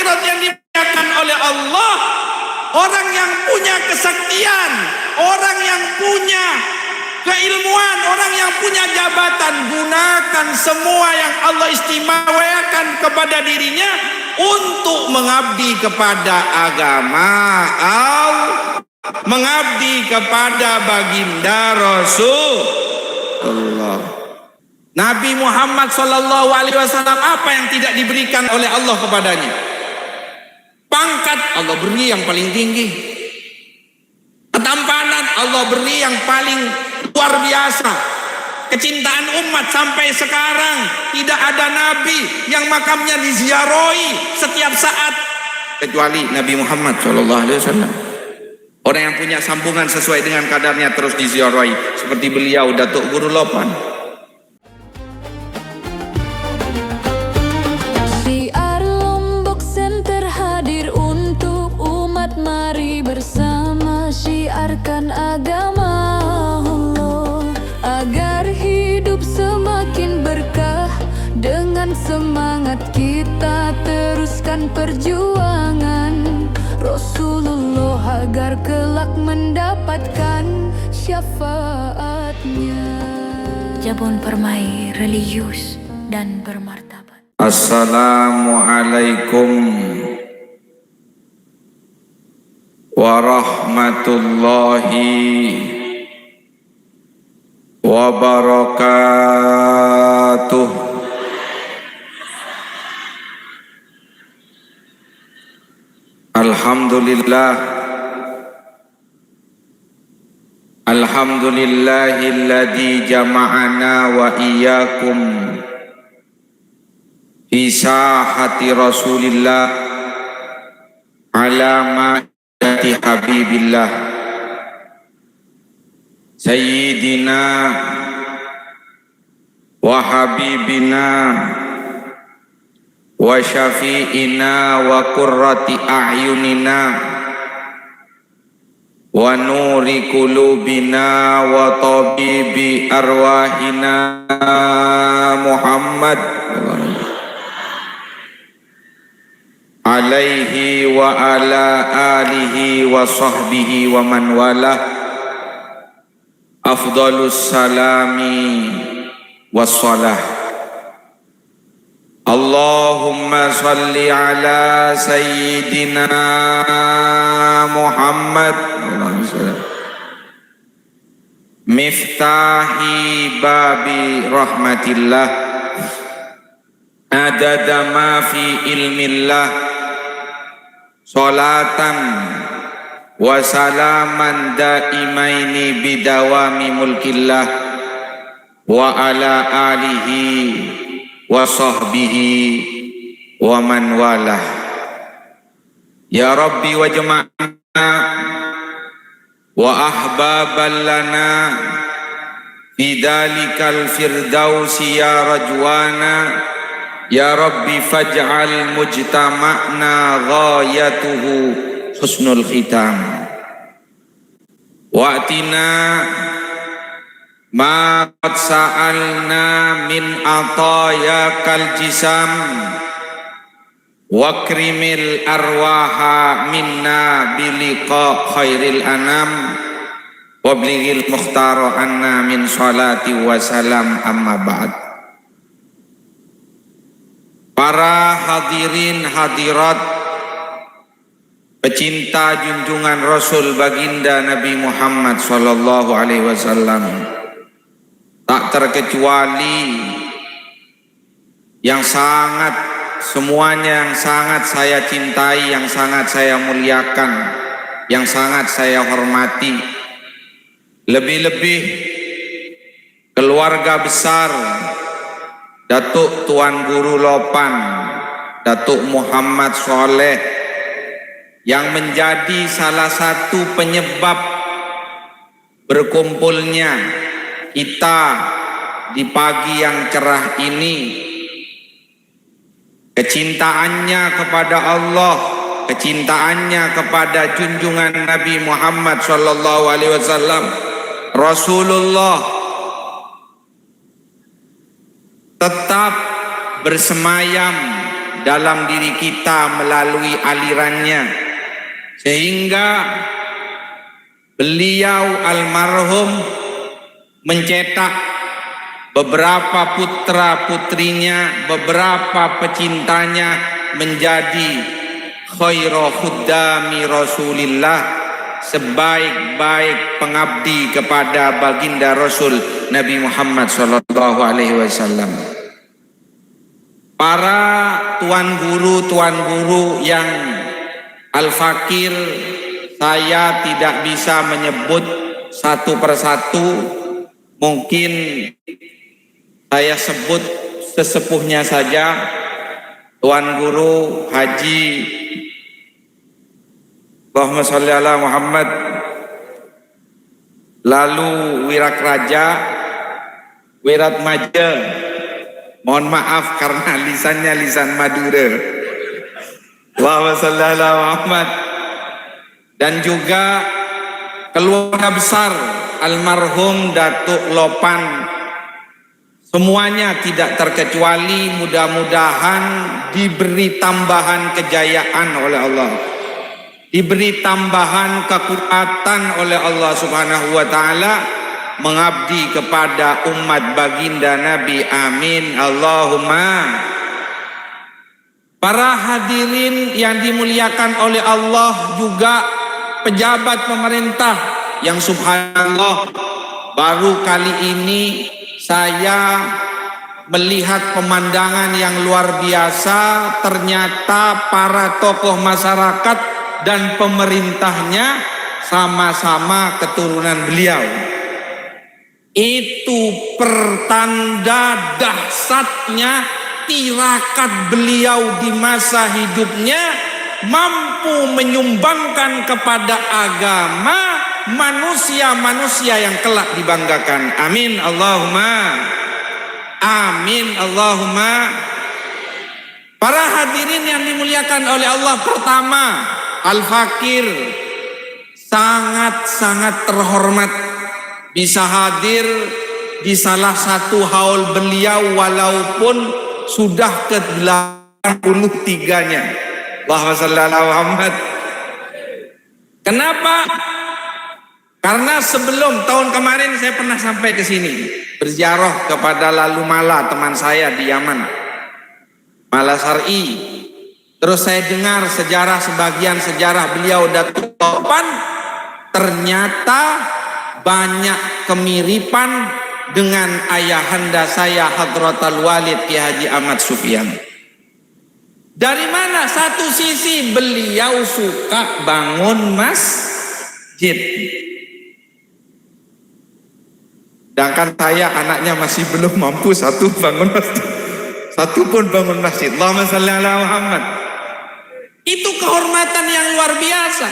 hadirat yang dimuliakan oleh Allah, orang yang punya kesaktian, orang yang punya keilmuan, orang yang punya jabatan, gunakan semua yang Allah istimewakan kepada dirinya untuk mengabdi kepada agama Allah, mengabdi kepada baginda Rasulullah. Nabi Muhammad sallallahu alaihi wasallam, apa yang tidak diberikan oleh Allah kepadanya? Pangkat Allah beri yang paling tinggi. Ketampanan Allah beri yang paling luar biasa. Kecintaan umat sampai sekarang tidak ada nabi yang makamnya diziarahi setiap saat kecuali Nabi Muhammad sallallahu alaihi wasallam. Orang yang punya sambungan sesuai dengan kadarnya terus diziarahi, seperti beliau Datuk Guru Lopan. Syiarkan agama Allah agar hidup semakin berkah. Dengan semangat kita teruskan perjuangan Rasulullah agar kelak mendapatkan syafaatnya. Jabon Permai religius dan bermartabat. Assalamualaikum warahmatullahi wabarakatuh. Alhamdulillah, alhamdulillahilladzi jama'ana wa iyyakum fi sahati Rasulillah ala ma Habibillah Sayyidina wa Habibina wa Syafi'ina wa Qurrati a'yunina wa nuri qulubina wa tabibi arwahina Muhammad alaihi wa ala alihi wa sahbihi wa man walah. Afdalus salami wassalah. Allahumma salli ala sayyidina Muhammad miftahi babi rahmatillah adada ma fi ilmillah. Salatan wa salaman daimaini bidawami mulkillah wa ala alihi wa sahbihi wa man walah. Ya Rabbi wa jama'na wa ahbaban lana fi dalikal firdausi ya rajwana. Ya Rabbi faj'al mujtama'na ghayatuhu husnul khitam. Wa'tina ma qad sa'alna min atayakal jisam wakrimil arwaha minna biliqa khairil anam wablighil mukhtara anna min salati wa salam amma ba'd. Para hadirin hadirat, pecinta junjungan Rasul baginda Nabi Muhammad sallallahu alaihi wasallam, tak terkecuali yang semuanya yang sangat saya cintai, yang sangat saya muliakan, yang sangat saya hormati. Lebih-lebih keluarga besar Datuk Tuan Guru Lopan, Datuk Muhammad Soleh, yang menjadi salah satu penyebab berkumpulnya kita di pagi yang cerah ini. Kecintaannya kepada Allah, kecintaannya kepada junjungan Nabi Muhammad sallallahu alaihi wasallam, Rasulullah, tetap bersemayam dalam diri kita melalui alirannya, sehingga beliau almarhum mencetak beberapa putra putrinya, beberapa pecintanya menjadi khairu khuddami Rasulillah, sebaik-baik pengabdi kepada baginda Rasul Nabi Muhammad SAW. Para tuan guru yang al-fakir, saya tidak bisa menyebut satu persatu, mungkin saya sebut sesepuhnya saja. Tuan Guru Haji Allahumma sholli ala Muhammad, lalu Wirat Raja, Wirat Maja, mohon maaf karena lisannya lisan Madura, Allahumma sholli ala Muhammad, dan juga keluarga besar almarhum Datuk Lopan, semuanya tidak terkecuali mudah-mudahan diberi tambahan kejayaan oleh Allah, diberi tambahan kekuatan oleh Allah Subhanahu wa taala mengabdi kepada umat baginda Nabi. Amin Allahumma. Para hadirin yang dimuliakan oleh Allah, juga pejabat pemerintah yang subhanallah, baru kali ini saya melihat pemandangan yang luar biasa. Ternyata para tokoh masyarakat dan pemerintahnya sama-sama keturunan beliau. Itu pertanda dahsyatnya tirakat beliau di masa hidupnya, mampu menyumbangkan kepada agama manusia-manusia yang kelak dibanggakan. Amin Allahumma. Amin Allahumma. Para hadirin yang dimuliakan oleh Allah, pertama, Al-Fakir sangat-sangat terhormat bisa hadir di salah satu haul beliau walaupun sudah ke-83-nya. Allahumma shalli ala Muhammad. Kenapa? Karena sebelum tahun kemarin saya pernah sampai ke sini berziarah kepada Lalu Mala, teman saya di Yaman, Mala Syar'i. Terus saya dengar sebagian sejarah beliau Datuk Lopan, ternyata banyak kemiripan dengan ayahanda saya Hadratul Walid Ki Haji Ahmad Sufyan. Dari mana? Satu sisi beliau suka bangun masjid, sedangkan saya anaknya masih belum mampu satu pun bangun masjid. Allahumma shalli ala Muhammad. Itu kehormatan yang luar biasa.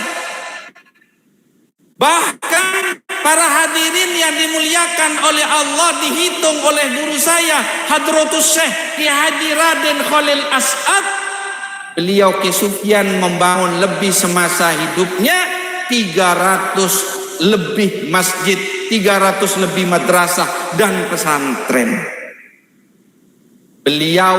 Bahkan para hadirin yang dimuliakan oleh Allah, dihitung oleh guru saya Hadratus Syekh Ki Haji Raden Khalil As'ad, beliau Ki Sufyan membangun lebih semasa hidupnya 300 lebih masjid, 300 lebih madrasah dan pesantren. Beliau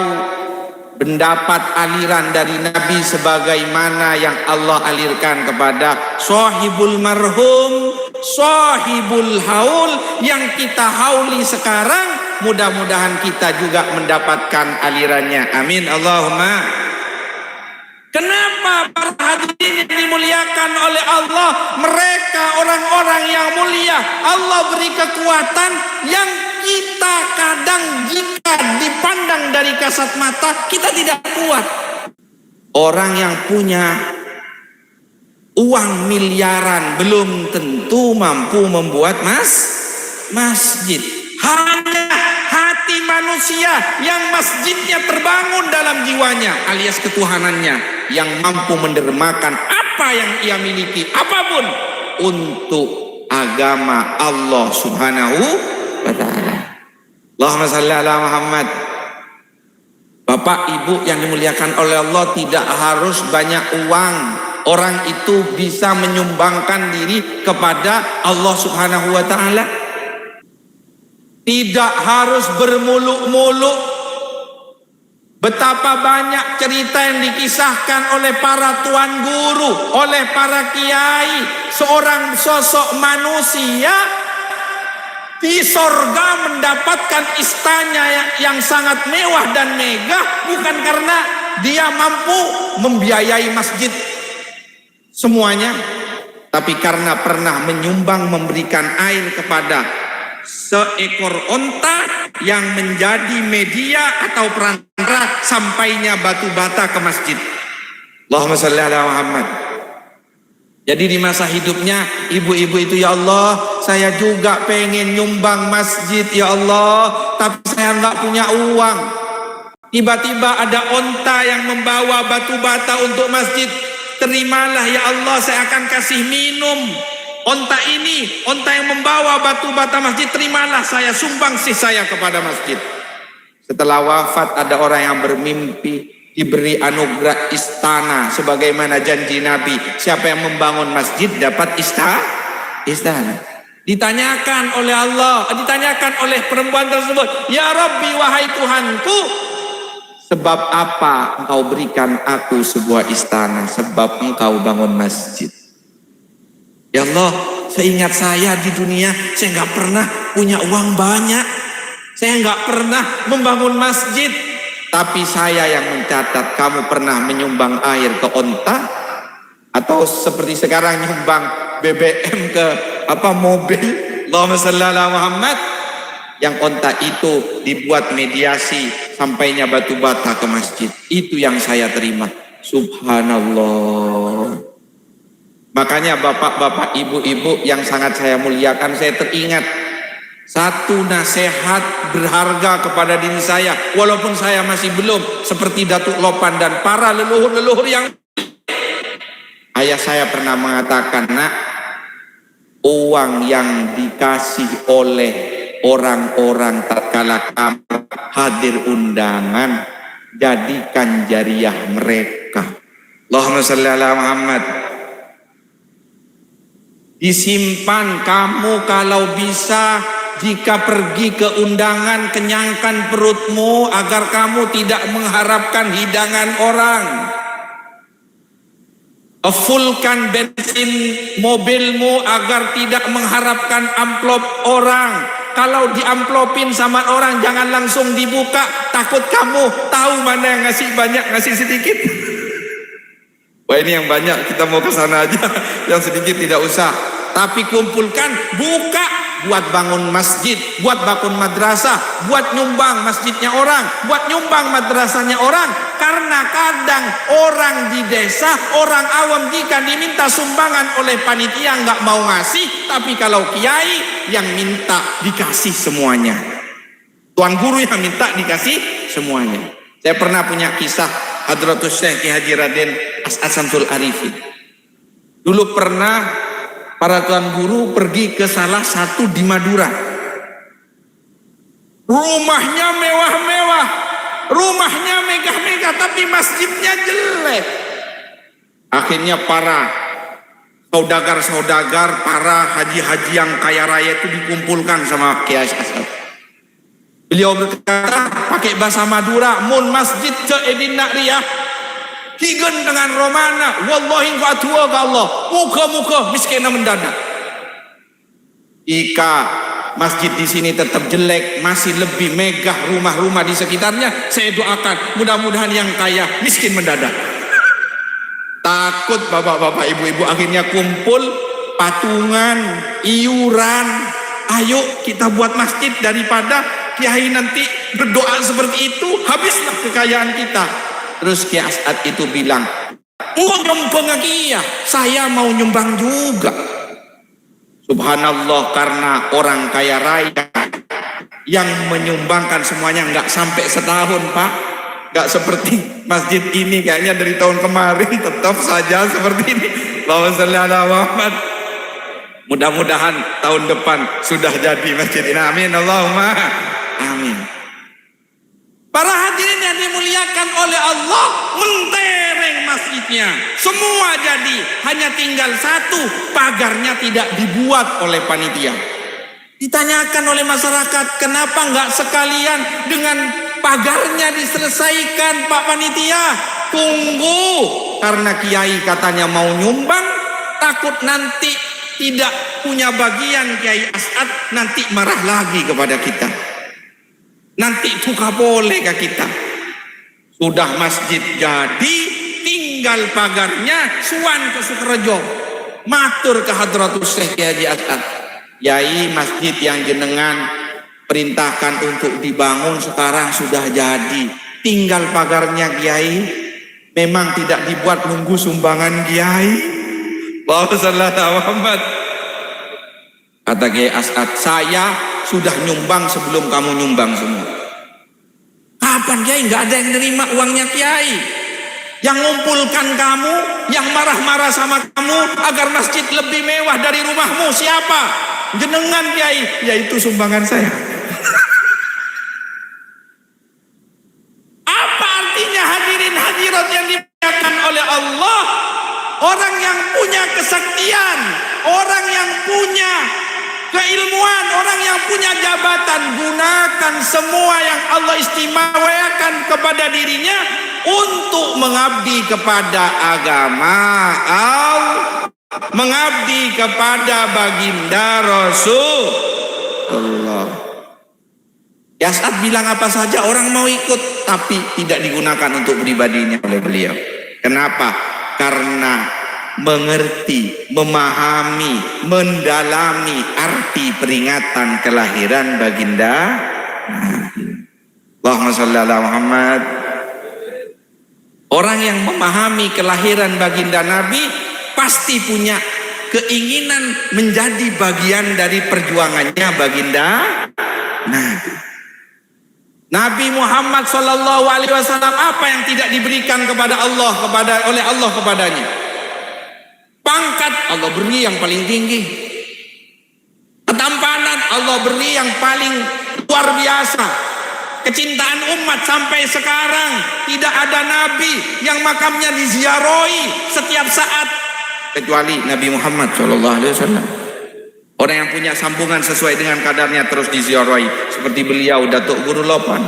mendapat aliran dari Nabi sebagaimana yang Allah alirkan kepada sahibul marhum, sahibul haul yang kita hauli sekarang. Mudah-mudahan kita juga mendapatkan alirannya. Amin Allahumma. Kenapa para hadirin dimuliakan oleh Allah? Mereka orang-orang yang mulia. Allah beri kekuatan yang kita kadang jika dipandang dari kasat mata kita tidak kuat. Orang yang punya uang miliaran belum tentu mampu membuat masjid. Hanya hati manusia yang masjidnya terbangun dalam jiwanya alias ketuhanannya yang mampu mendermakan apa yang ia miliki, apapun untuk agama Allah Subhanahu wa ta'ala. Allahumma shalli ala Muhammad. Bapak Ibu yang dimuliakan oleh Allah, tidak harus banyak uang. Orang itu bisa menyumbangkan diri kepada Allah Subhanahu wa ta'ala. Tidak harus bermuluk-muluk. Betapa banyak cerita yang dikisahkan oleh para tuan guru, oleh para kiai. Seorang sosok manusia di sorga mendapatkan istana yang sangat mewah dan megah, bukan karena dia mampu membiayai masjid semuanya, tapi karena pernah menyumbang memberikan air kepada seekor onta yang menjadi media atau perantara sampainya batu bata ke masjid. Allahumma shalli ala Muhammad. Jadi di masa hidupnya ibu-ibu itu, ya Allah, saya juga pengen nyumbang masjid ya Allah, tapi saya nggak punya uang. Tiba-tiba ada onta yang membawa batu bata untuk masjid. Terimalah ya Allah, saya akan kasih minum onta ini, onta yang membawa batu bata masjid. Terimalah, saya sumbang sih saya kepada masjid. Setelah wafat ada orang yang bermimpi diberi anugerah istana sebagaimana janji Nabi. Siapa yang membangun masjid dapat istana. Ditanyakan oleh Allah, ditanyakan oleh perempuan tersebut, ya Rabbi, wahai Tuhanku, sebab apa engkau berikan aku sebuah istana? Sebab engkau bangun masjid. Ya Allah, seingat saya di dunia, saya nggak pernah punya uang banyak. Saya nggak pernah membangun masjid. Tapi saya yang mencatat, kamu pernah menyumbang air ke onta? Atau seperti sekarang nyumbang BBM ke mobil? Allahumma shalli ala Muhammad. Yang onta itu dibuat mediasi sampainya batu bata ke masjid. Itu yang saya terima. Subhanallah. Makanya bapak-bapak, ibu-ibu yang sangat saya muliakan, saya teringat satu nasihat berharga kepada diri saya, walaupun saya masih belum seperti Datuk Lopan dan para leluhur-leluhur yang ayah saya pernah mengatakan, nak, uang yang dikasih oleh orang-orang tatkala kamu hadir undangan, jadikan jariah mereka. Allahumma shalli ala Muhammad. Disimpan kamu kalau bisa. Jika pergi ke undangan, kenyangkan perutmu agar kamu tidak mengharapkan hidangan orang. Fullkan bensin mobilmu agar tidak mengharapkan amplop orang. Kalau diamplopin sama orang, jangan langsung dibuka. Takut kamu tahu mana yang ngasih banyak, ngasih sedikit. Wah, ini yang banyak, kita mau ke sana aja. Yang sedikit tidak usah. Tapi kumpulkan, buka. Buat bangun masjid, buat bangun madrasah, buat nyumbang masjidnya orang, buat nyumbang madrasahnya orang. Karena kadang orang di desa, orang awam jika diminta sumbangan oleh panitia nggak mau ngasih, tapi kalau kiai yang minta dikasih semuanya. Tuan guru yang minta dikasih semuanya. Saya pernah punya kisah Hadratus Syekh Ki Haji Raden As'ad Syamsul Arifin. Dulu pernah para tuan guru pergi ke salah satu di Madura. Rumahnya mewah-mewah, rumahnya megah-megah, tapi masjidnya jelek. Akhirnya para saudagar-saudagar, para haji-haji yang kaya raya itu dikumpulkan sama Kiai As'ad. Beliau berkata pakai bahasa Madura, mun masjid ke edin nakriyah higen dengan romana, wallahi fatua ke Allah, muka-muka miskinnya mendadak. Jika masjid di sini tetap jelek, masih lebih megah rumah-rumah di sekitarnya, saya doakan mudah-mudahan yang kaya miskin mendadak. Takut bapak-bapak, ibu-ibu akhirnya kumpul, patungan, iuran. Ayo kita buat masjid daripada kiai nanti berdoa seperti itu, habislah kekayaan kita. Terus Kiai As'ad itu bilang, nyumbang lagi ya, saya mau nyumbang juga. Subhanallah, karena orang kaya raya yang menyumbangkan semuanya nggak sampai setahun, Pak. Nggak seperti masjid ini, kayaknya dari tahun kemarin tetap saja seperti ini. Allahumma shalli ala Muhammad. Mudah-mudahan tahun depan sudah jadi masjid ini. Amin. Allahumma amin. Para hadirin yang dimuliakan oleh Allah, mentereng masjidnya. Semua jadi, hanya tinggal satu, pagarnya tidak dibuat oleh panitia. Ditanyakan oleh masyarakat, kenapa nggak sekalian dengan pagarnya diselesaikan, Pak Panitia. Tunggu, karena kiai katanya mau nyumbang, takut nanti tidak punya bagian Kiai As'ad, nanti marah lagi kepada kita. Nanti buka boleh ke kita. Sudah masjid jadi, tinggal pagarnya, suan ke Sukorejo. Matur ke Hadratus Syekh Kiai As'ad. Yai, masjid yang jenengan perintahkan untuk dibangun sekarang sudah jadi. Tinggal pagarnya Kiai. Memang tidak dibuat nunggu sumbangan Kiai. Allahumma shalli ala Muhammad. Kata Kiai As'ad, saya sudah nyumbang sebelum kamu nyumbang semua. Kapan Kiai? Nggak ada yang nerima uangnya Kiai. Yang ngumpulkan kamu, yang marah-marah sama kamu agar masjid lebih mewah dari rumahmu, siapa? Jenengan Kiai. Yaitu sumbangan saya. Apa artinya hadirin hadirat yang dimuliakan oleh Allah? Orang yang punya kesaktian, orang yang punya keilmuan, orang yang punya jabatan, gunakan semua yang Allah istimewakan kepada dirinya untuk mengabdi kepada agama Allah, mengabdi kepada baginda Rasulullah. Ya, saat bilang apa saja orang mau ikut, tapi tidak digunakan untuk pribadinya oleh beliau. Kenapa? Karena mengerti, memahami, mendalami arti peringatan kelahiran baginda Nabi. Allahumma shalli ala Muhammad. Orang yang memahami kelahiran baginda Nabi pasti punya keinginan menjadi bagian dari perjuangannya baginda Nabi. Nabi Muhammad sallallahu alaihi wasallam, apa yang tidak diberikan kepada Allah, oleh Allah kepadanya? Pangkat Allah beri yang paling tinggi. Ketampanan Allah beri yang paling luar biasa. Kecintaan umat sampai sekarang tidak ada nabi yang makamnya diziarahi setiap saat kecuali Nabi Muhammad sallallahu alaihi wasallam. Orang yang punya sambungan sesuai dengan kadarnya terus diziarahi, seperti beliau Datuk Guru Lopan.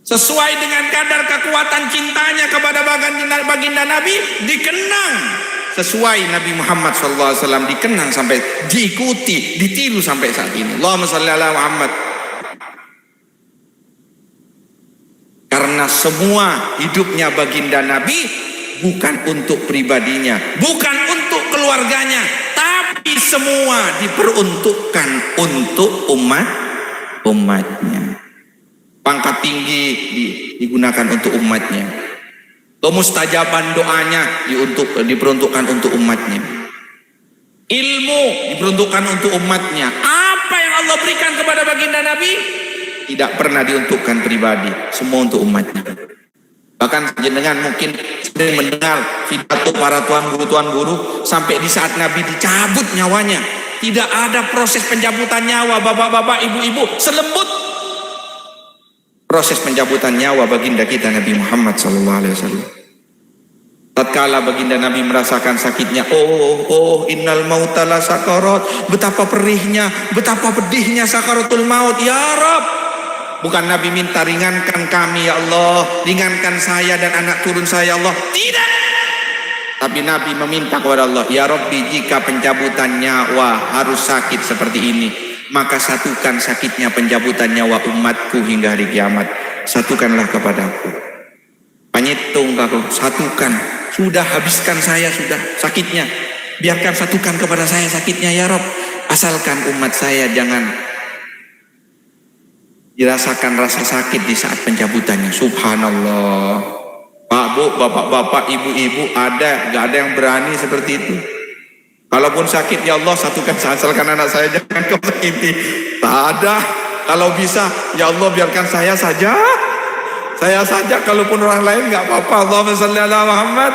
Sesuai dengan kadar kekuatan cintanya kepada baginda Nabi, dikenang sesuai Nabi Muhammad SAW, dikenang sampai diikuti, ditiru sampai saat ini. Allahumma shalli ala Muhammad. Karena semua hidupnya baginda Nabi bukan untuk pribadinya, bukan untuk keluarganya, tapi semua diperuntukkan untuk umatnya. Pangkat tinggi digunakan untuk umatnya. Kemustajaban doanya diperuntukkan untuk umatnya. Ilmu diperuntukkan untuk umatnya. Apa yang Allah berikan kepada baginda Nabi tidak pernah diuntukkan pribadi, semua untuk umatnya. Bahkan jenengan mungkin sering mendengar pidato para tuan guru sampai di saat Nabi dicabut nyawanya, tidak ada proses pencabutan nyawa, bapak-bapak, ibu-ibu, selembut proses pencabutan nyawa baginda kita Nabi Muhammad SAW. Tatkala baginda Nabi merasakan sakitnya, oh innal mauta la sakarat, betapa perihnya, betapa pedihnya sakaratul maut, ya Rabb. Bukan Nabi minta ringankan kami ya Allah, ringankan saya dan anak turun saya ya Allah, tidak. Tapi Nabi meminta kepada Allah, ya Rabbi, jika pencabutan nyawa harus sakit seperti ini, maka satukan sakitnya pencabutan nyawa umatku hingga hari kiamat. Satukanlah kepadaku. Panyitung aku, satukan. Sudah habiskan saya sudah sakitnya. Biarkan satukan kepada saya sakitnya ya Rabb. Asalkan umat saya jangan dirasakan rasa sakit di saat pencabutannya. Subhanallah. Pak Bu, bapak-bapak, ibu-ibu, gak ada yang berani seperti itu. Kalaupun sakit, ya Allah satukan, asalkan anak saya jangan kau sakiti. Tak ada. Kalau bisa, ya Allah biarkan saya saja. Saya saja, kalaupun orang lain gak apa-apa. Allahumma shalli ala Muhammad.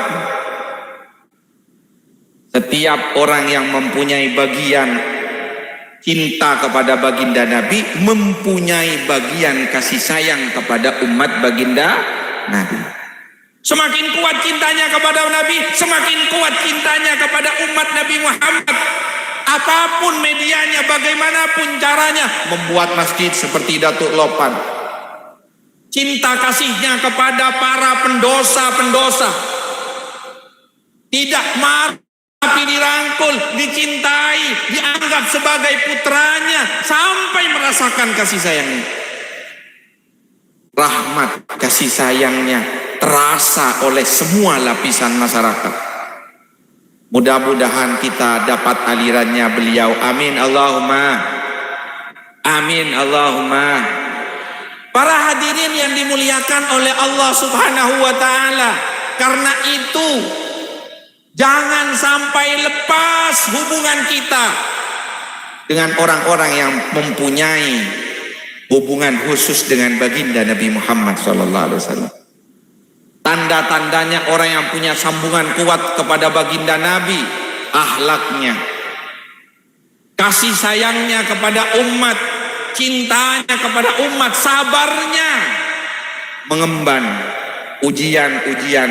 Setiap orang yang mempunyai bagian cinta kepada baginda Nabi, mempunyai bagian kasih sayang kepada umat baginda Nabi. Semakin kuat cintanya kepada Nabi, semakin kuat cintanya kepada umat Nabi Muhammad. apapun medianya, bagaimanapun caranya, membuat masjid seperti Datuk Lopan. Cinta kasihnya kepada para pendosa-pendosa. Tidak marah, tapi dirangkul, dicintai, dianggap sebagai putranya, sampai merasakan kasih sayangnya. Rahmat kasih sayangnya terasa oleh semua lapisan masyarakat. Mudah-mudahan kita dapat alirannya beliau. Amin Allahumma. Amin Allahumma. Para hadirin yang dimuliakan oleh Allah Subhanahu wa taala, karena itu jangan sampai lepas hubungan kita dengan orang-orang yang mempunyai hubungan khusus dengan baginda Nabi Muhammad SAW. Tanda-tandanya orang yang punya sambungan kuat kepada baginda Nabi, akhlaknya, kasih sayangnya kepada umat, cintanya kepada umat, sabarnya mengemban ujian-ujian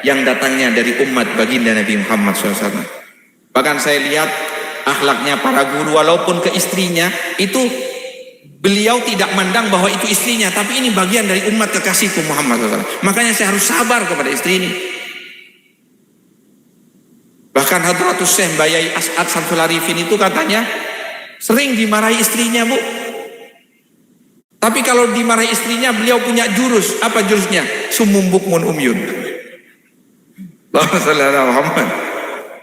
yang datangnya dari umat baginda Nabi Muhammad SAW. Bahkan saya lihat akhlaknya para guru, walaupun ke istrinya itu beliau tidak mandang bahwa itu istrinya, tapi ini bagian dari umat kekasihku Muhammad SAW. Makanya saya harus sabar kepada istri ini. Bahkan Hadratus Syekh Bayai As'ad Samsul Arifin itu katanya sering dimarahi istrinya, Bu. Tapi kalau dimarahi istrinya, beliau punya jurus. Apa jurusnya? Sumum bukmun umyun. Muhammad.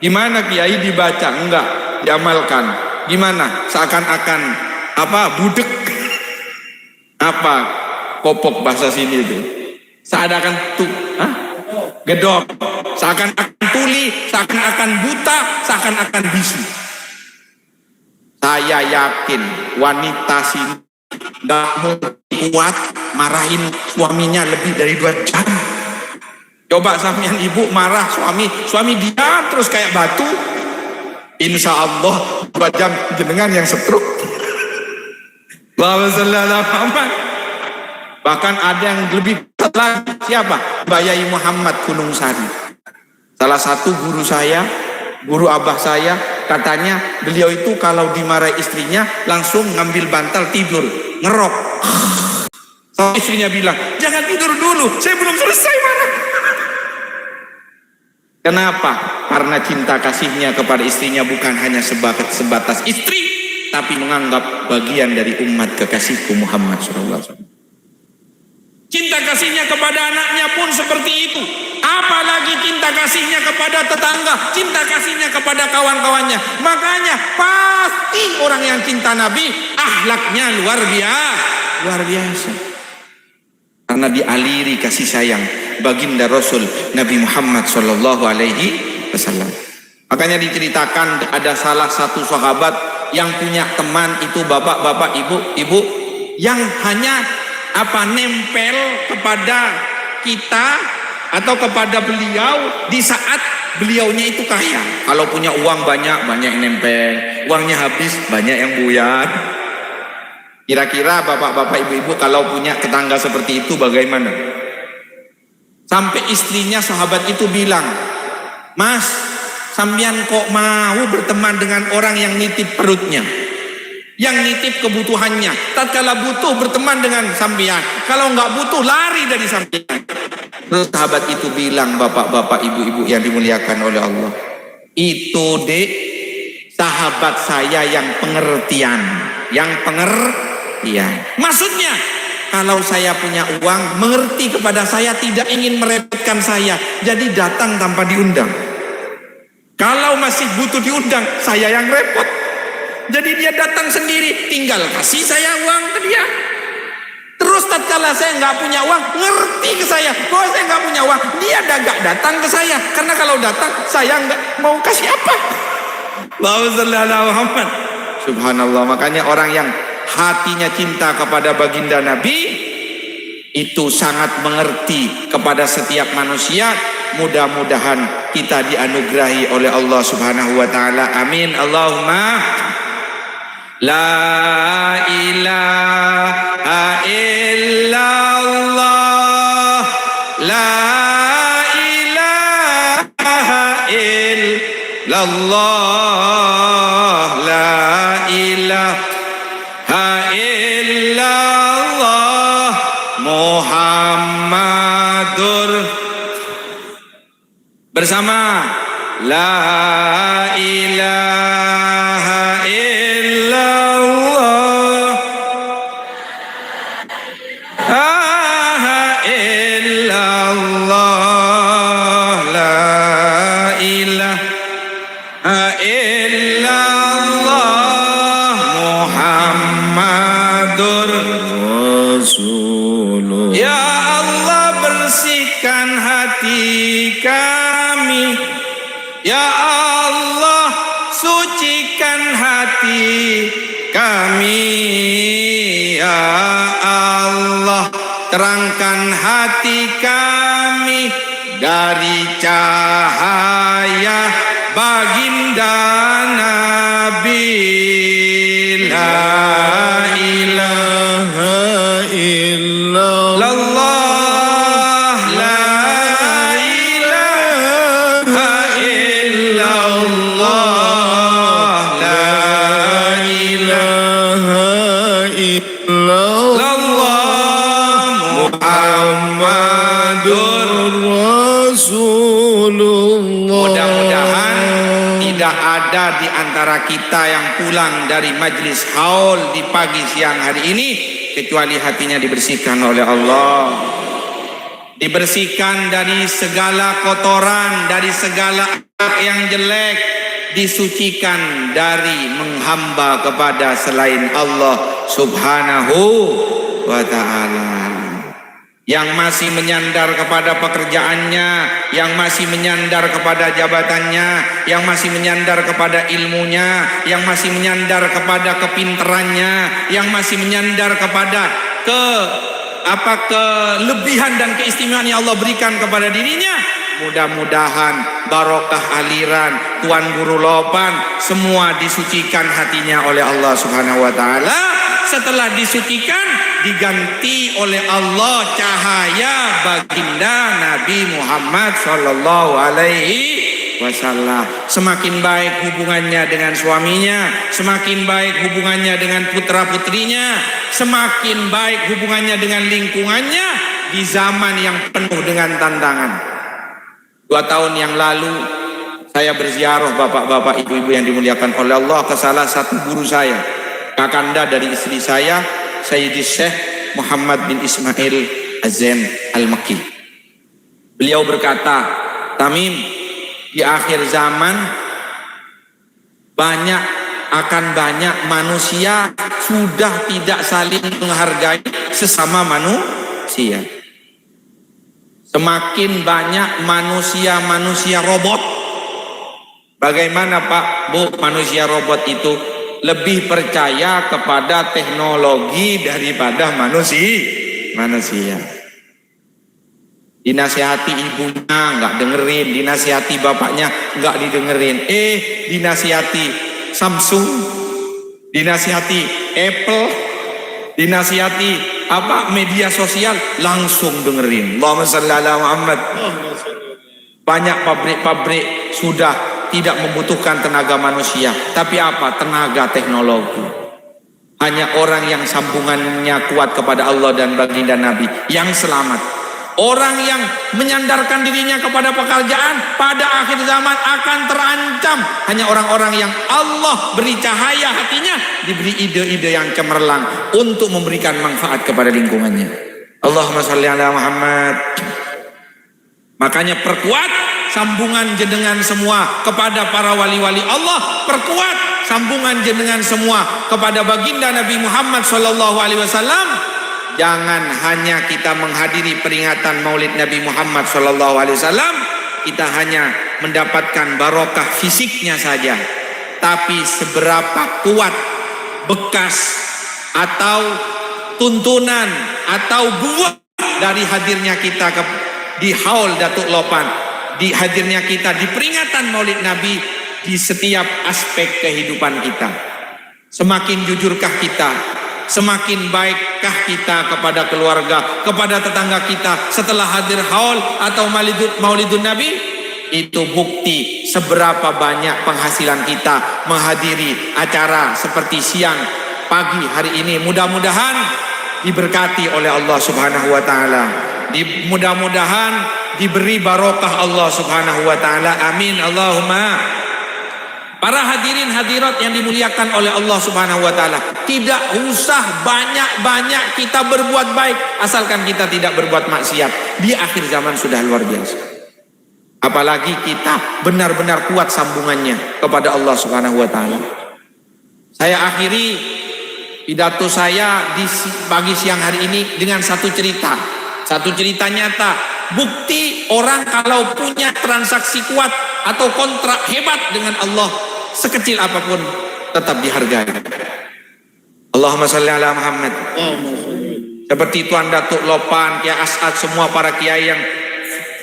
Gimana Kiai dibaca? Enggak, diamalkan. Gimana? Seakan-akan budek. Apa kopok bahasa sini itu? Seakan-akan gedok. Seakan-akan tuli, seakan-akan buta, seakan-akan bisu. Saya yakin wanita sini gak kuat marahin suaminya lebih dari 2 jam. Coba sampean ibu marah suami diam terus kayak batu. Insya Allah 2 jam jenengan yang setruk. Bahkan ada yang lebih lagi. Siapa? Bayai Muhammad Gunung Sari. Salah satu guru saya, guru abah saya, katanya beliau itu kalau dimarahi istrinya langsung ngambil bantal tidur, ngerok. So, istrinya bilang, jangan tidur dulu, saya belum selesai marah. Kenapa? Karena cinta kasihnya kepada istrinya bukan hanya sebatas istri, tapi menganggap bagian dari umat kekasihku Muhammad SAW. Cinta kasihnya kepada anaknya pun seperti itu. Apalagi cinta kasihnya kepada tetangga, cinta kasihnya kepada kawan-kawannya. Makanya pasti orang yang cinta Nabi, akhlaknya luar biasa. Karena dialiri kasih sayang baginda Rasul Nabi Muhammad SAW. Makanya diceritakan ada salah satu sahabat yang punya teman itu bapak-bapak, ibu-ibu, yang hanya nempel kepada kita atau kepada beliau di saat beliaunya itu kaya. Kalau punya uang banyak yang nempel, uangnya habis banyak yang buyar. Kira-kira bapak-bapak, ibu-ibu kalau punya tetangga seperti itu bagaimana? Sampai istrinya sahabat itu bilang, Mas, sampean kok mau berteman dengan orang yang nitip perutnya, yang nitip kebutuhannya? Tatkala butuh berteman dengan sampean, kalau nggak butuh lari dari sampean. Terus sahabat itu bilang, bapak-bapak, ibu-ibu yang dimuliakan oleh Allah, itu dek sahabat saya yang pengertian. Maksudnya kalau saya punya uang, mengerti kepada saya, tidak ingin merepotkan saya, jadi datang tanpa diundang. Kalau masih butuh diundang, saya yang repot. Jadi dia datang sendiri, tinggal kasih saya uang ke dia. Terus tatkala saya nggak punya uang, ngerti ke saya bahwa saya nggak punya uang, dia gak datang ke saya. Karena kalau datang, saya nggak mau kasih apa. Muhammad. Subhanallah. Makanya orang yang hatinya cinta kepada baginda Nabi itu sangat mengerti kepada setiap manusia. Mudah-mudahan kita dianugerahi oleh Allah Subhanahu wa taala. Amin Allahumma. La ilaha illallah, la ilaha illallah, bersama La ilaha illallah, ilaha illallah, la ilaha illallah, Muhammadur Rasulullah. Ya Allah, bersihkan hati kami, ya Allah, sucikan hati kami, ya Allah, terangkan hati kami dari cahaya baginda Nabi. La ilaha illallah, la ilaha illallah, la ilaha illallah, Muhammadur Rasulullah. Mudah-mudahan tidak ada di antara kita yang pulang dari majlis haul di pagi siang hari ini kecuali hatinya dibersihkan oleh Allah, dibersihkan dari segala kotoran, dari segala yang jelek, disucikan dari menghamba kepada selain Allah Subhanahu wa ta'ala. Yang masih menyandar kepada pekerjaannya, yang masih menyandar kepada jabatannya, yang masih menyandar kepada ilmunya, yang masih menyandar kepada kepinterannya, yang masih menyandar kepada kelebihan dan keistimewaan yang Allah berikan kepada dirinya. Mudah-mudahan barokah aliran Tuan Guru Lopan semua disucikan hatinya oleh Allah Subhanahu wa ta'ala. Setelah disucikan, diganti oleh Allah cahaya baginda Nabi Muhammad sallallahu alaihi wasallam. Semakin baik hubungannya dengan suaminya, semakin baik hubungannya dengan putra-putrinya, semakin baik hubungannya dengan lingkungannya di zaman yang penuh dengan tantangan. 2 tahun yang lalu saya berziarah bapak-bapak, ibu-ibu yang dimuliakan oleh Allah ke salah satu guru saya, kakanda dari istri saya, Sayyidi Syekh Muhammad bin Ismail Az-Zain Al-Makki. Beliau berkata, Tamim, di akhir zaman akan banyak manusia sudah tidak saling menghargai sesama manusia. Semakin banyak manusia robot. Bagaimana Pak, Bu, manusia robot itu lebih percaya kepada teknologi daripada manusia. Dinasihati ibunya nggak dengerin, dinasihati bapaknya nggak didengerin. Dinasihati Samsung, dinasihati Apple, dinasihati media sosial langsung dengerin. Allahumma shalli ala Muhammad. Banyak pabrik-pabrik sudah tidak membutuhkan tenaga manusia, tapi tenaga teknologi. Hanya orang yang sambungannya kuat kepada Allah dan baginda Nabi yang selamat. Orang yang menyandarkan dirinya kepada pekerjaan pada akhir zaman akan terancam. Hanya orang-orang yang Allah beri cahaya hatinya, diberi ide-ide yang cemerlang untuk memberikan manfaat kepada lingkungannya. Allahumma shalli ala Muhammad. Makanya perkuat sambungan jenengan semua kepada para wali-wali Allah, perkuat sambungan jenengan semua kepada baginda Nabi Muhammad sallallahu alaihi wasallam. Jangan hanya kita menghadiri peringatan Maulid Nabi Muhammad sallallahu alaihi wasallam, kita hanya mendapatkan barokah fisiknya saja, tapi seberapa kuat bekas atau tuntunan atau buah dari hadirnya kita di Haul Datuk Lopan, di hadirnya kita di peringatan Maulid Nabi di setiap aspek kehidupan kita. Semakin jujurkah kita, semakin baikkah kita kepada keluarga, kepada tetangga kita setelah hadir haul atau maulidun Nabi? Itu bukti seberapa banyak penghasilan kita menghadiri acara seperti siang pagi hari ini. Mudah-mudahan diberkati oleh Allah Subhanahu wa ta'ala. Mudah-mudahan diberi barokah Allah Subhanahu wa taala. Amin Allahumma. Para hadirin hadirat yang dimuliakan oleh Allah Subhanahu wa taala, tidak usah banyak-banyak kita berbuat baik asalkan kita tidak berbuat maksiat. Di akhir zaman sudah luar biasa. Apalagi kita benar-benar kuat sambungannya kepada Allah Subhanahu wa taala. Saya akhiri pidato saya di pagi siang hari ini dengan satu cerita. Satu cerita nyata, bukti orang kalau punya transaksi kuat atau kontrak hebat dengan Allah, sekecil apapun tetap dihargai. Allahumma sholli ala Muhammad. Seperti Tuan Datuk Lopan, Kiai As'ad, semua para kiai yang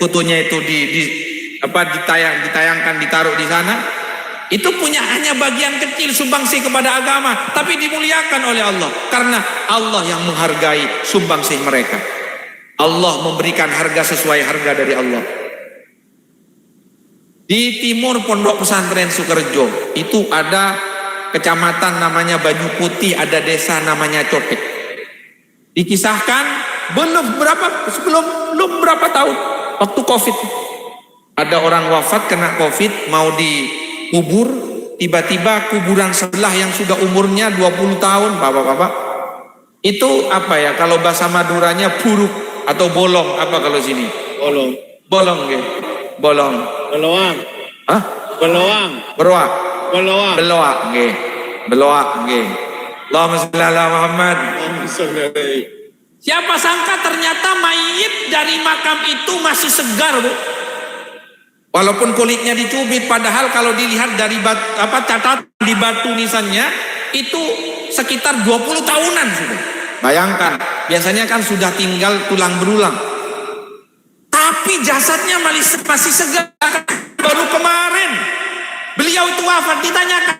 fotonya itu ditayangkan, ditaruh di sana, itu punya hanya bagian kecil sumbangsi kepada agama, tapi dimuliakan oleh Allah karena Allah yang menghargai sumbangsi mereka. Allah memberikan harga sesuai harga dari Allah. Di timur Pondok Pesantren Sukerjo itu ada kecamatan namanya Banyu Putih, ada desa namanya Cotek. Dikisahkan belum berapa tahun waktu Covid, ada orang wafat kena Covid, mau dikubur, tiba-tiba kuburan sebelah yang sudah umurnya 20 tahun, bapak-bapak, itu apa ya kalau bahasa Maduranya buruk atau bolong, apa kalau sini? Bolong ya. Beloang. Hah? Beloak nggih. Allahumma sholli ala Muhammad. Siapa sangka ternyata mayit dari makam itu masih segar, Bu. Walaupun kulitnya dicubit, padahal kalau dilihat dari catatan di batu nisannya itu sekitar 20 tahunan sudah. Bayangkan, biasanya kan sudah tinggal tulang berulang. Tapi jasadnya masih segar. Baru kemarin beliau itu wafat, ditanyakan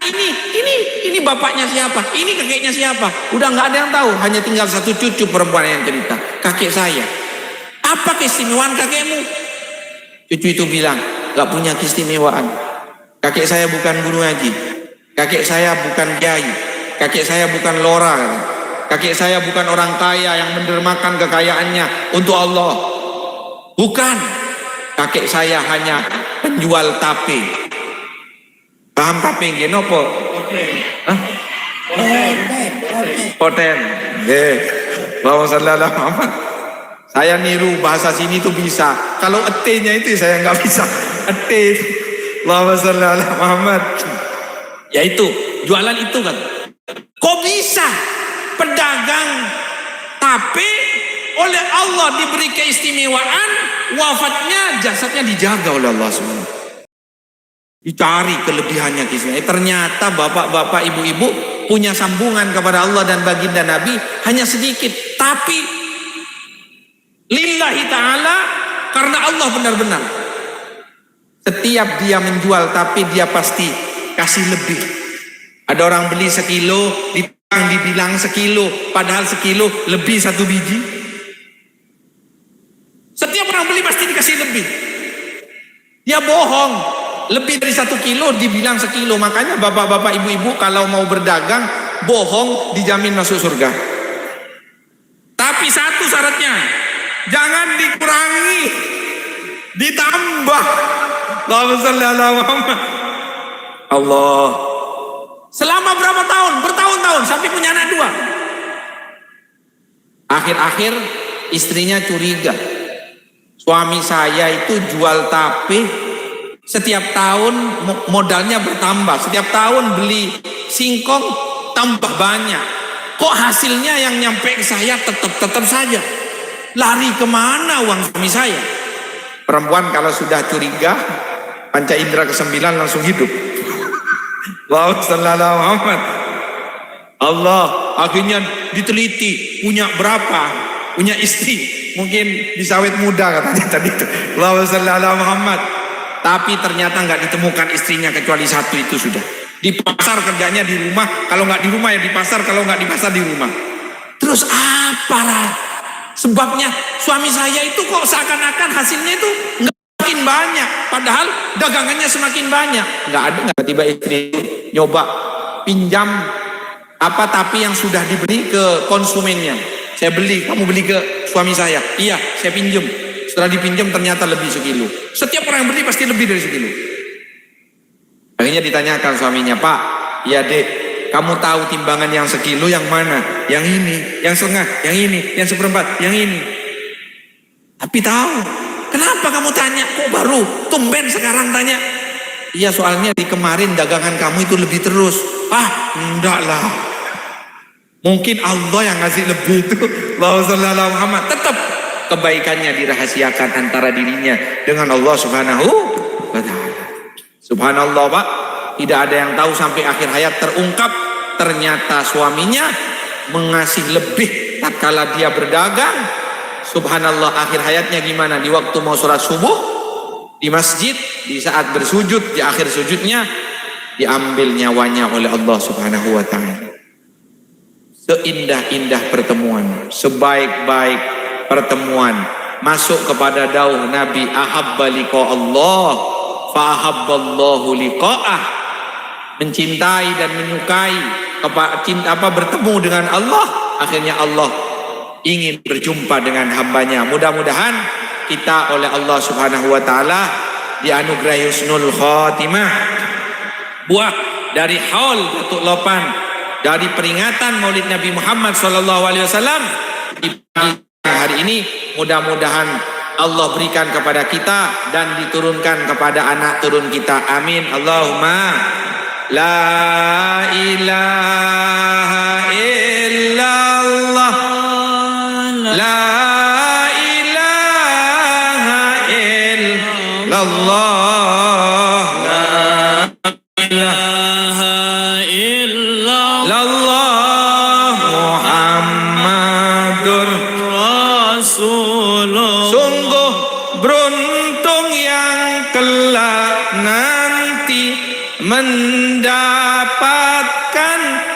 ini bapaknya siapa? Ini kakeknya siapa? Udah nggak ada yang tahu, hanya tinggal satu cucu perempuan yang cerita, kakek saya. Apa keistimewaan kakekmu? Cucu itu bilang, nggak punya keistimewaan. Kakek saya bukan guru ngaji, kakek saya bukan kiai, kakek saya bukan lora, kakek saya bukan orang kaya yang mendermakan kekayaannya untuk Allah. Bukan, kakek saya hanya penjual tape. Paham tape nggih napa? Poten. Allahumma sholli ala Muhammad. Saya niru bahasa sini tuh bisa. Kalau ete-nya itu saya nggak bisa. Ete. Allahumma sholli ala Muhammad. Ya itu, jualan itu kan. Kok bisa pedagang tape oleh Allah diberi keistimewaan, wafatnya jasadnya dijaga oleh Allah SWT. Dicari kelebihannya kisahnya. Ternyata bapak-bapak, ibu-ibu punya sambungan kepada Allah dan baginda Nabi hanya sedikit, tapi lillahi ta'ala, karena Allah benar-benar. Setiap dia menjual tapi dia pasti kasih lebih. Ada orang beli sekilo, dibilang sekilo, padahal sekilo lebih satu biji. Setiap orang beli pasti dikasih lebih. Dia bohong, lebih dari 1 kilo dibilang sekilo. Makanya bapak-bapak, ibu-ibu kalau mau berdagang bohong dijamin masuk surga. Tapi satu syaratnya, jangan dikurangi, ditambah. Allahumma sholli ala Muhammad. Allah. Selama berapa tahun? Bertahun-tahun sampai punya anak 2. Akhir-akhir istrinya curiga. Suami saya itu jual tape, setiap tahun modalnya bertambah, setiap tahun beli singkong tambah banyak. Kok hasilnya yang nyampe ke saya tetap saja? Lari kemana uang suami saya? Perempuan kalau sudah curiga, panca indera ke-9 langsung hidup. Allahumma sholli ala Muhammad. Allah akhirnya diteliti, punya berapa, punya istri. Mungkin di sawit muda katanya tadi itu. Allahumma sholli ala Muhammad. Tapi ternyata nggak ditemukan istrinya kecuali satu itu sudah. Di pasar kerjanya di rumah, kalau nggak di rumah ya di pasar, kalau nggak di pasar di rumah. Terus apa lah? Sebabnya suami saya itu kok seakan-akan hasilnya itu nggak makin banyak, padahal dagangannya semakin banyak. Nggak ada, nggak tiba istri nyoba pinjam tapi yang sudah diberi ke konsumennya. Saya beli, kamu beli ke suami saya. Iya, saya pinjam. Setelah dipinjam ternyata lebih sekilo. Setiap orang yang beli pasti lebih dari sekilo. Akhirnya ditanyakan suaminya, Pak, iya dek, kamu tahu timbangan yang sekilo yang mana? Yang ini, yang setengah, yang ini, yang seperempat, yang ini. Tapi tahu. Kenapa kamu tanya? Kok baru? Tumben sekarang tanya. Iya, soalnya di kemarin dagangan kamu itu lebih terus. Ah, enggak lah. Mungkin Allah yang ngasih lebih itu. Allahumma shalli ala Muhammad. Tetap kebaikannya dirahasiakan antara dirinya dengan Allah Subhanahu wa ta'ala. Subhanallah, Pak. Tidak ada yang tahu sampai akhir hayat terungkap. Ternyata suaminya mengasih lebih tatkala dia berdagang. Subhanallah, akhir hayatnya gimana? Di waktu mau sholat subuh di masjid, di saat bersujud, di akhir sujudnya diambil nyawanya oleh Allah Subhanahu wa ta'ala. Seindah-indah pertemuan, sebaik-baik pertemuan, masuk kepada dauh Nabi, ahabba liqa Allah fa ahabballahu liqa'ah. Mencintai dan menyukai bertemu dengan Allah, akhirnya Allah ingin berjumpa dengan hambanya. Mudah-mudahan kita oleh Allah Subhanahu wa ta'ala dianugerahi husnul khotimah. Buah dari haul Datuk Lopan, dari peringatan Maulid Nabi Muhammad SAW di hari ini, mudah-mudahan Allah berikan kepada kita dan diturunkan kepada anak turun kita. Amin. Allahumma la ilaha illallah, la ilaha illallah, la ilaha illallah, Muhammadur Rasulullah. Sungguh beruntung yang kelak nanti mendapatkan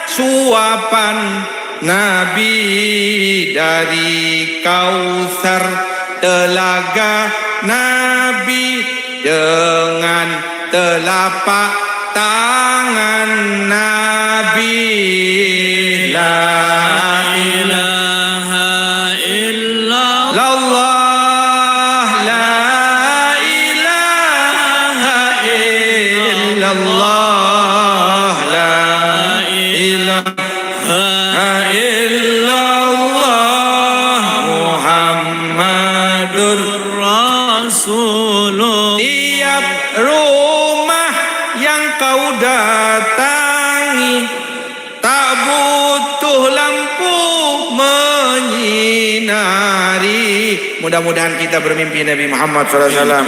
suapan Nabi dari Kautsar, telaga Nabi dengan telapak tangan Nabi. La ilaha illallah, la ilaha illallah, la ilaha illallah, Muhammadur Rasulullah. Tiap rumah yang kau datangi tak butuh lampu menyinari. Mudah-mudahan kita bermimpi Nabi Muhammad SAW.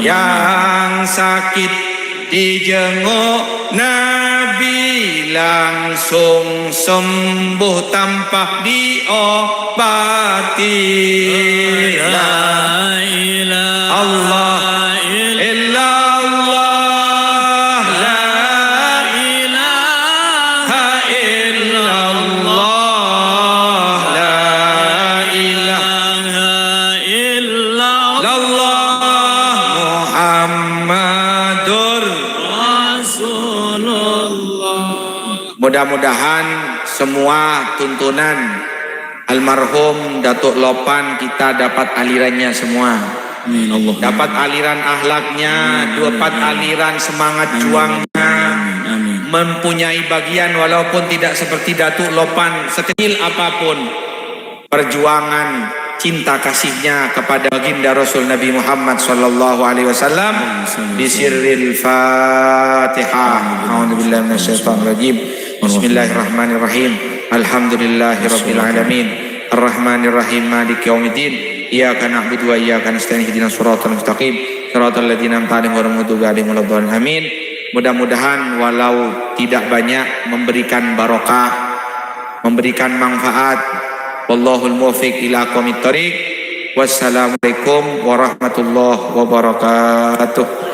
Yang sakit dijenguk Nabi langsung sembuh tanpa diobati. La ilaha illallah, la ilaha illallah, la ilaha illallah, Muhammadur Rasulullah. Mudah-mudahan semua tuntunan almarhum Datuk Lopan kita dapat alirannya semua. Amin, Allah. Dapat aliran akhlaknya, dapat aliran semangat juangnya. Amin. Mempunyai bagian walaupun tidak seperti Datuk Lopan, sekecil apapun perjuangan cinta kasihnya kepada baginda Rasul Nabi Muhammad sallallahu alaihi wasallam. Bisirril Fatihah. A'udzubillahi minasyaitonir rajim. Bismillahirrahmanirrahim. Alhamdulillahirabbil alamin. Arrahmanir rahim. Maliki yaumiddin. Iyyaka na'budu wa iyyaka nasta'in. Ihdinas siratal mustaqim. Siratal ladzina an'amta 'alaihim ghairil maghdubi 'alaihim waladdallin. Amin. Mudah-mudahan walau tidak banyak memberikan barokah, memberikan manfaat. Wallahul muwaffiq ila aqwamit thoriq. Wassalamualaikum warahmatullahi wabarakatuh.